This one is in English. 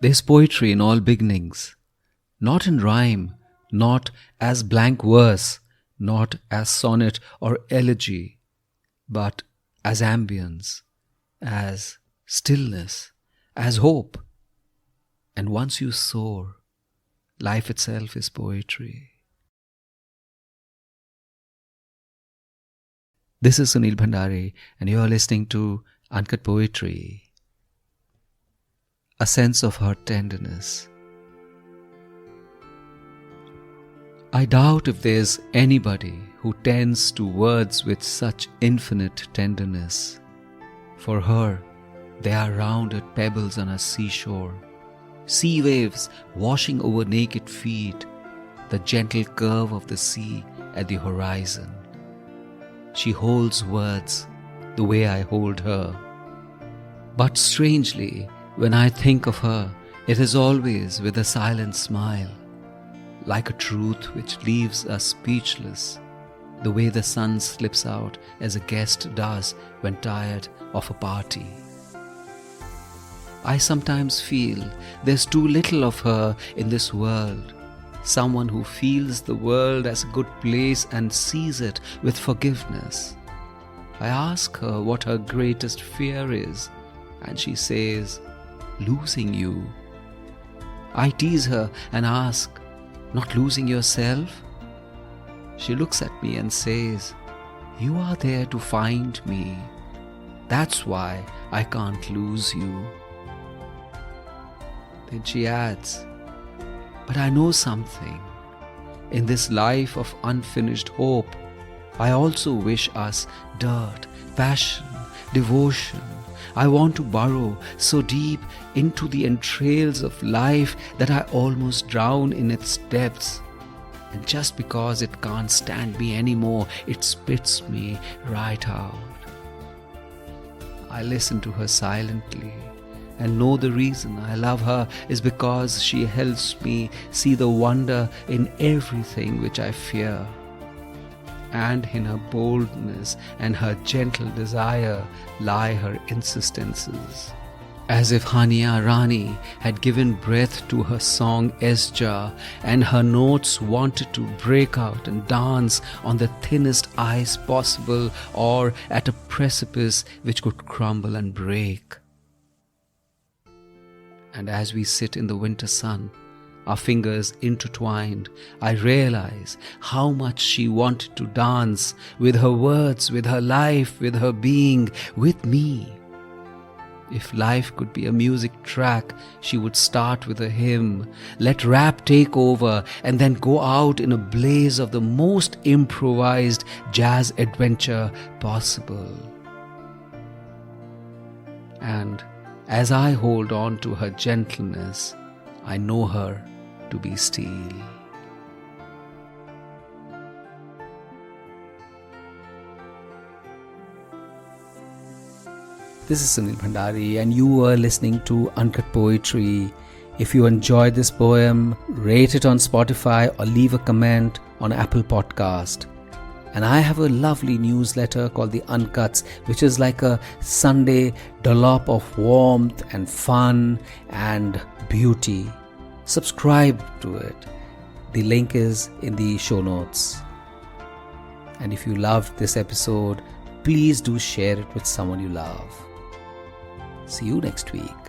There's poetry in all beginnings, not in rhyme, not as blank verse, not as sonnet or elegy, but as ambience, as stillness, as hope. And once you soar, life itself is poetry. This is Sunil Bhandari, and you are listening to Uncut Poetry. A sense of her tenderness. I doubt if there's anybody who tends to words with such infinite tenderness. For her, they are rounded pebbles on a seashore, sea waves washing over naked feet, the gentle curve of the sea at the horizon. She holds words the way I hold her. But strangely, when I think of her, it is always with a silent smile, like a truth which leaves us speechless, the way the sun slips out as a guest does when tired of a party. I sometimes feel there's too little of her in this world, someone who feels the world as a good place and sees it with forgiveness. I ask her what her greatest fear is, and she says, losing you. I tease her and ask, not losing yourself? She looks at me and says, you are there to find me. That's why I can't lose you. Then she adds, but I know something. In this life of unfinished hope, I also wish us dirt, passion, devotion. I want to burrow so deep into the entrails of life that I almost drown in its depths. And just because it can't stand me anymore, it spits me right out. I listen to her silently and know the reason I love her is because she helps me see the wonder in everything which I fear. And in her boldness and her gentle desire lie her insistences. As if Hania Rani had given breath to her song Esja, and her notes wanted to break out and dance on the thinnest ice possible or at a precipice which could crumble and break. And as we sit in the winter sun, our fingers intertwined, I realize how much she wanted to dance with her words, with her life, with her being, with me. If life could be a music track, she would start with a hymn, let rap take over, and then go out in a blaze of the most improvised jazz adventure possible. And as I hold on to her gentleness, I know her to be steel. This is Sunil Bhandari, and you are listening to Uncut Poetry. If you enjoyed this poem, rate it on Spotify or leave a comment on Apple Podcast. And I have a lovely newsletter called The Uncuts, which is like a Sunday dollop of warmth and fun and beauty. Subscribe to it. The link is in the show notes. And if you loved this episode, please do share it with someone you love. See you next week.